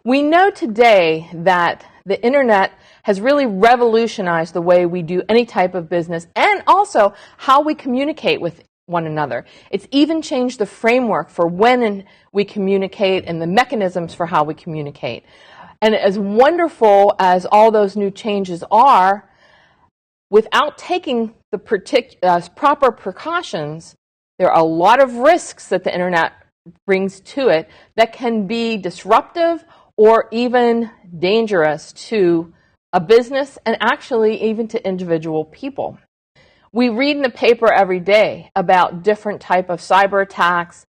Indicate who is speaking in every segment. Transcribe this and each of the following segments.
Speaker 1: We know today that the internet has really revolutionized the way we do any type of business and also how we communicate with one another. It's even changed the framework for when we communicate and the mechanisms for how we communicate. And as wonderful as all those new changes are, without taking the proper precautions, there are a lot of risks that the internet brings to it that can be disruptive or even dangerous to a business and actually even to individual people. We read in the paper every day about different type of cyber attacks,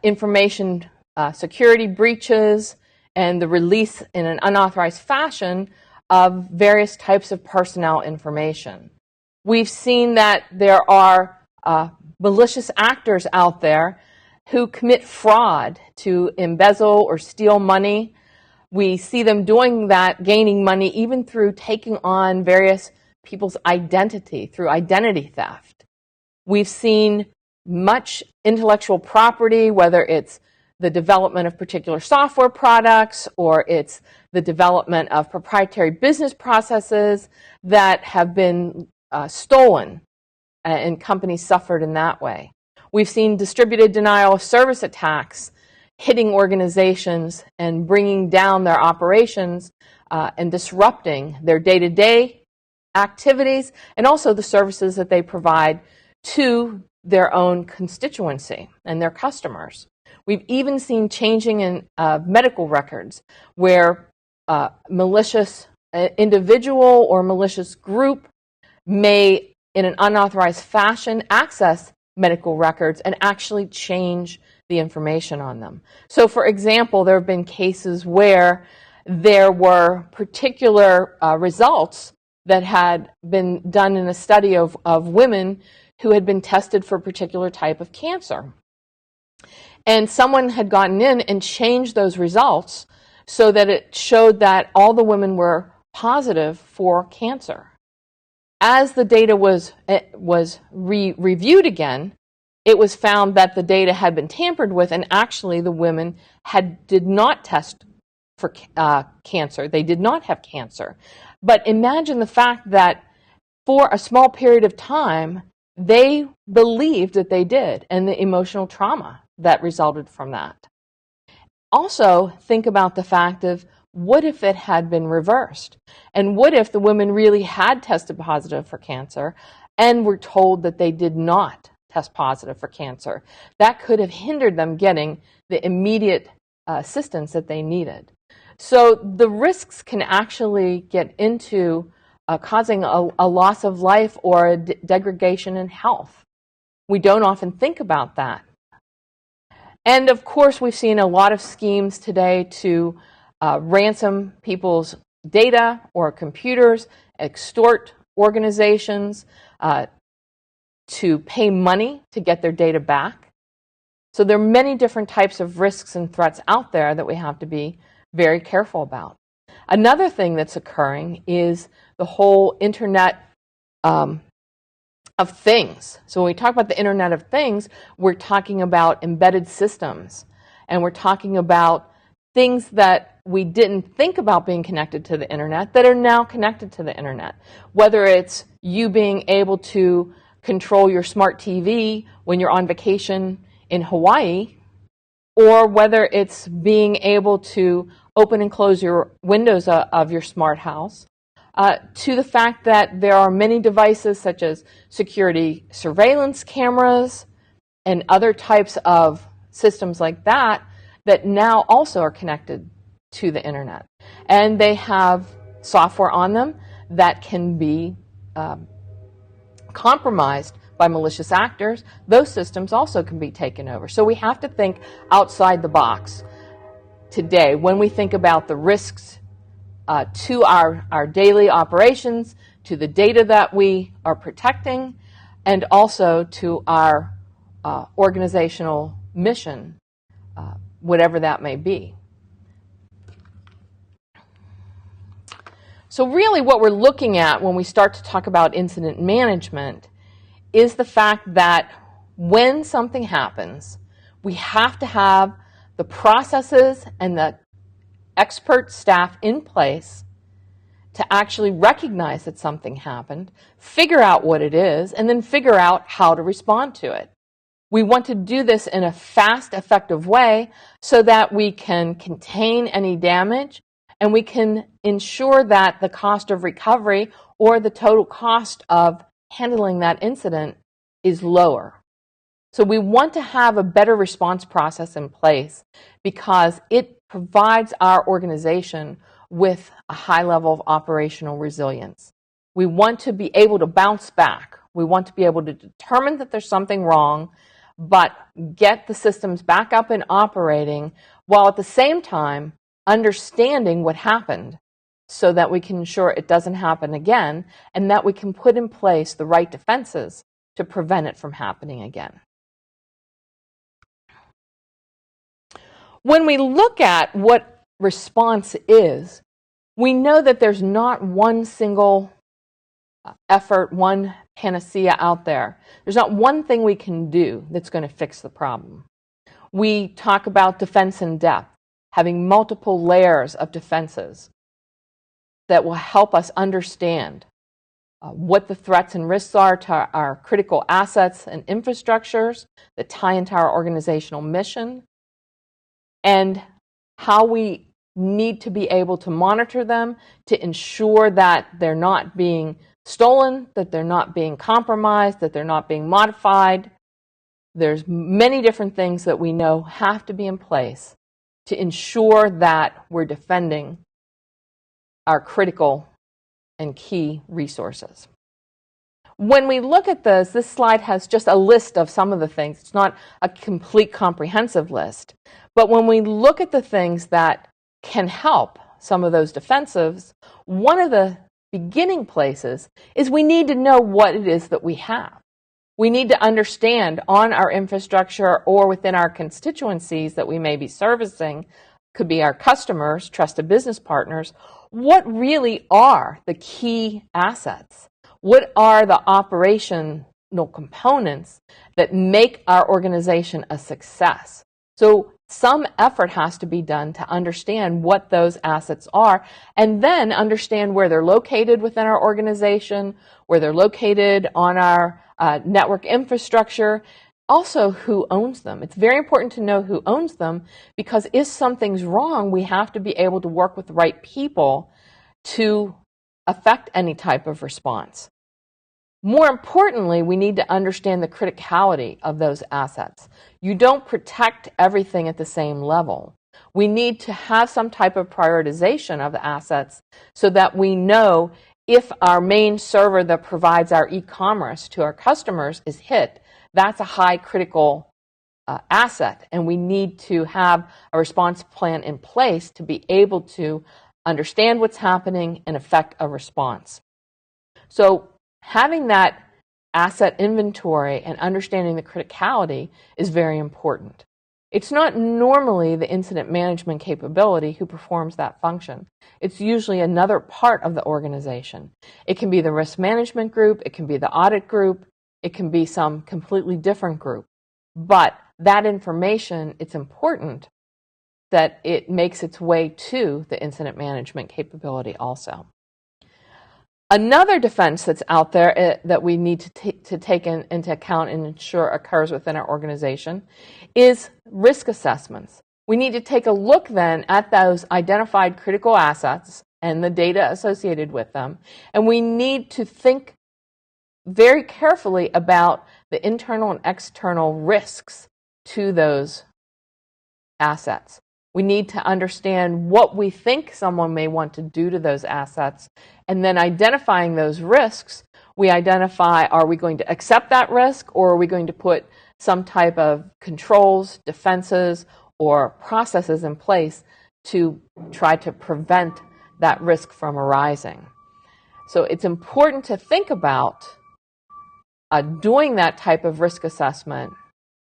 Speaker 1: information security breaches, and the release in an unauthorized fashion of various types of personnel information. We've seen that there are malicious actors out there who commit fraud to embezzle or steal money. We see them doing that, gaining money, even through taking on various people's identity, through identity theft. We've seen much intellectual property, whether it's the development of particular software products or it's the development of proprietary business processes that have been stolen, and companies suffered in that way. We've seen distributed denial of service attacks hitting organizations and bringing down their operations and disrupting their day-to-day activities and also the services that they provide to their own constituency and their customers. We've even seen changing in medical records where malicious individual or malicious group may, in an unauthorized fashion, access medical records and actually change the information on them. So, for example, there have been cases where there were particular results that had been done in a study of women who had been tested for a particular type of cancer. And someone had gotten in and changed those results so that it showed that all the women were positive for cancer. As the data was reviewed again, it was found that the data had been tampered with, and actually the women did not test for cancer. They did not have cancer. But imagine the fact that for a small period of time, they believed that they did, and the emotional trauma that resulted from that. Also, think about the fact of what if it had been reversed? And what if the women really had tested positive for cancer and were told that they did not test positive for cancer? That could have hindered them getting the immediate assistance that they needed. So the risks can actually get into causing a loss of life or a degradation in health. We don't often think about that. And of course, we've seen a lot of schemes today to ransom people's data or computers, extort organizations, to pay money to get their data back. So there are many different types of risks and threats out there that we have to be very careful about. Another thing that's occurring is the whole Internet of Things. So when we talk about the Internet of Things, we're talking about embedded systems, and we're talking about things that we didn't think about being connected to the Internet that are now connected to the Internet. Whether it's you being able to control your smart TV when you're on vacation in Hawaii, or whether it's being able to open and close your windows of your smart house, to the fact that there are many devices such as security surveillance cameras and other types of systems like that that now also are connected to the Internet. And they have software on them that can be compromised by malicious actors. Those systems also can be taken over. So we have to think outside the box today when we think about the risks to our daily operations, to the data that we are protecting, and also to our organizational mission, whatever that may be. So really what we're looking at when we start to talk about incident management is the fact that when something happens, we have to have the processes and the expert staff in place to actually recognize that something happened, figure out what it is, and then figure out how to respond to it. We want to do this in a fast, effective way so that we can contain any damage and we can ensure that the cost of recovery or the total cost of handling that incident is lower. So we want to have a better response process in place because it provides our organization with a high level of operational resilience. We want to be able to bounce back. We want to be able to determine that there's something wrong, but get the systems back up and operating while at the same time understanding what happened so that we can ensure it doesn't happen again and that we can put in place the right defenses to prevent it from happening again. When we look at what response is, we know that there's not one single effort, one panacea out there. There's not one thing we can do that's going to fix the problem. We talk about defense in depth, having multiple layers of defenses that will help us understand what the threats and risks are to our critical assets and infrastructures that tie into our organizational mission, and how we need to be able to monitor them to ensure that they're not being stolen, that they're not being compromised, that they're not being modified. There's many different things that we know have to be in place to ensure that we're defending our critical and key resources. When we look at this slide has just a list of some of the things. It's not a complete comprehensive list. But when we look at the things that can help some of those defensives, one of the beginning places is we need to know what it is that we have. We need to understand on our infrastructure or within our constituencies that we may be servicing, could be our customers, trusted business partners, what really are the key assets? What are the operational components that make our organization a success? So some effort has to be done to understand what those assets are and then understand where they're located within our organization, where they're located on our network infrastructure, also who owns them. It's very important to know who owns them because if something's wrong, we have to be able to work with the right people to affect any type of response. More importantly, we need to understand the criticality of those assets. You don't protect everything at the same level. We need to have some type of prioritization of the assets so that we know if our main server that provides our e-commerce to our customers is hit, that's a high critical asset, and we need to have a response plan in place to be able to understand what's happening and effect a response. So having that asset inventory and understanding the criticality is very important. It's not normally the incident management capability who performs that function. It's usually another part of the organization. It can be the risk management group, it can be the audit group, it can be some completely different group. But that information, it's important that it makes its way to the incident management capability also. Another defense that's out there that we need to take into account and ensure occurs within our organization is risk assessments. We need to take a look then at those identified critical assets and the data associated with them, and we need to think very carefully about the internal and external risks to those assets. We need to understand what we think someone may want to do to those assets, and then identifying those risks, we identify, are we going to accept that risk, or are we going to put some type of controls, defenses, or processes in place to try to prevent that risk from arising. So it's important to think about doing that type of risk assessment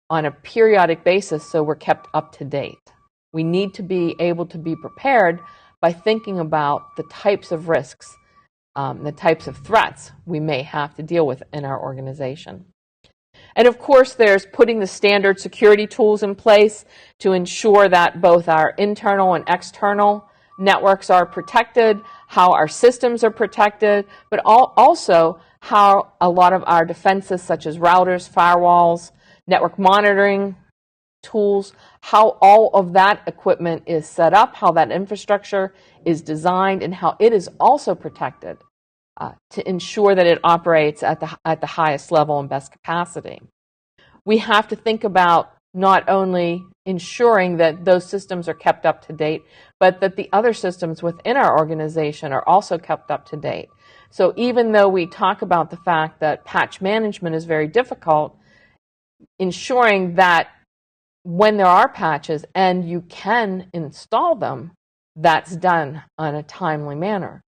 Speaker 1: on a periodic basis so we're kept up to date. We need to be able to be prepared by thinking about the types of risks, the types of threats we may have to deal with in our organization. And of course, there's putting the standard security tools in place to ensure that both our internal and external networks are protected, how our systems are protected, but also how a lot of our defenses such as routers, firewalls, network monitoring tools, how all of that equipment is set up, how that infrastructure is designed, and how it is also protected to ensure that it operates at the highest level and best capacity. We have to think about not only ensuring that those systems are kept up to date, but that the other systems within our organization are also kept up to date. So even though we talk about the fact that patch management is very difficult, ensuring that when there are patches and you can install them, that's done in a timely manner.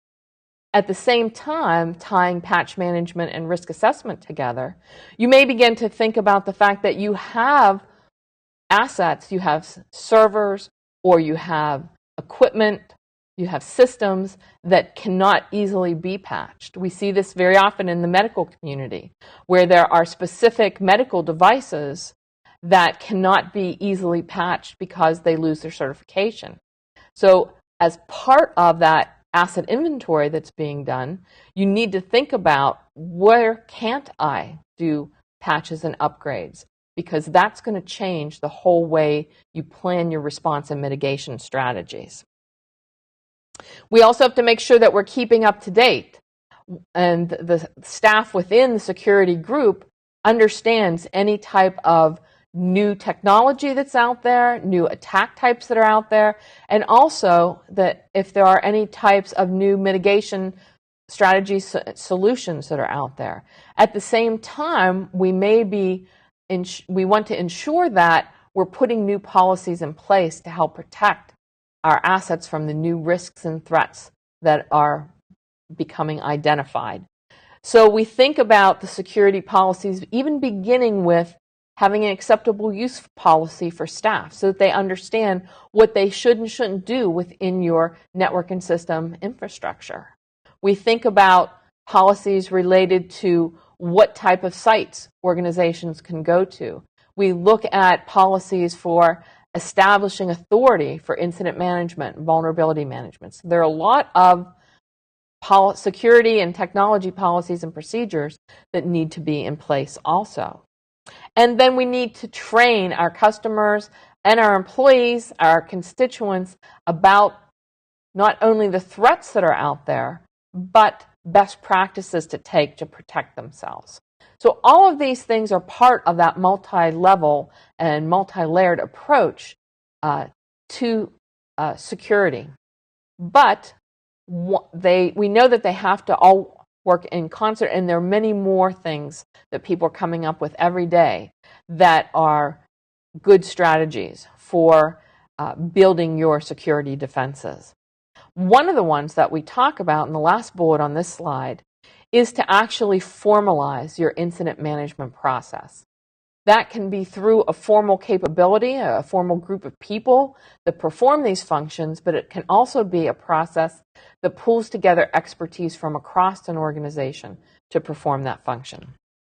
Speaker 1: At the same time, tying patch management and risk assessment together, you may begin to think about the fact that you have assets, you have servers, or you have equipment, you have systems that cannot easily be patched. We see this very often in the medical community, where there are specific medical devices that cannot be easily patched because they lose their certification. So as part of that asset inventory that's being done, you need to think about where can't I do patches and upgrades, because that's going to change the whole way you plan your response and mitigation strategies. We also have to make sure that we're keeping up to date, and the staff within the security group understands any type of new technology that's out there, new attack types that are out there, and also that if there are any types of new mitigation strategies, solutions that are out there. At the same time, we want to ensure that we're putting new policies in place to help protect our assets from the new risks and threats that are becoming identified. So we think about the security policies, even beginning with having an acceptable use policy for staff so that they understand what they should and shouldn't do within your network and system infrastructure. We think about policies related to what type of sites organizations can go to. We look at policies for establishing authority for incident management and vulnerability management. So there are a lot of security and technology policies and procedures that need to be in place also. And then we need to train our customers and our employees, our constituents, about not only the threats that are out there, but best practices to take to protect themselves. So all of these things are part of that multi-level and multi-layered approach to security. But we know that they have to all work in concert, and there are many more things that people are coming up with every day that are good strategies for building your security defenses. One of the ones that we talk about in the last bullet on this slide is to actually formalize your incident management process. That can be through a formal capability, a formal group of people that perform these functions, but it can also be a process that pulls together expertise from across an organization to perform that function.